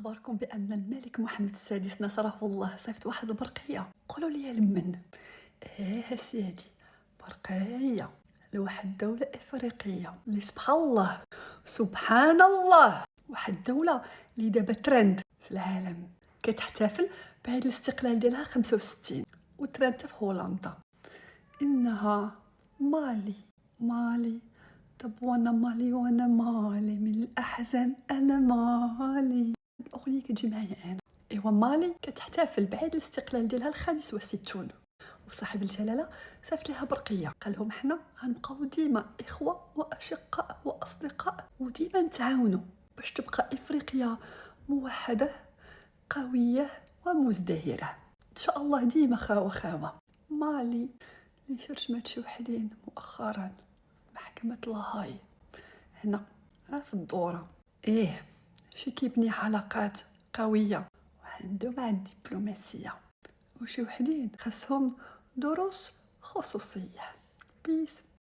أخبركم بأن الملك محمد السادس نصره الله صيفط واحد البرقية. قولوا لي لمن؟ سيدي، برقية لواحد الدولة إفريقية اللي سبحان الله سبحان الله، واحد الدولة اللي دابا ترند في العالم، كتحتفل بعيد الاستقلال ديالها 65 وترند في هولندا. إنها مالي. مالي. طب وانا مالي وانا مالي من الاحزان، انا مالي. الاغنيه كتجي معايا انا. ايوا مالي كتحتفل بعيد الاستقلال ديالها 65 وصاحب الجلاله صيفط لها برقيه قال لهم حنا غنبقاو ديما اخوه واشقاء واصدقاء وديما نتعاونوا باش تبقى افريقيا موحده قويه ومزدهره ان شاء الله، ديما خاوه. مالي اللي شرشمات شي وحدين مؤخرا محكمة لاهاي هنا في الدورة. شي كيبني علاقات قوية وعنده مع الدبلوماسية، وشي وحدين خاصهم دروس خصوصية. بيس.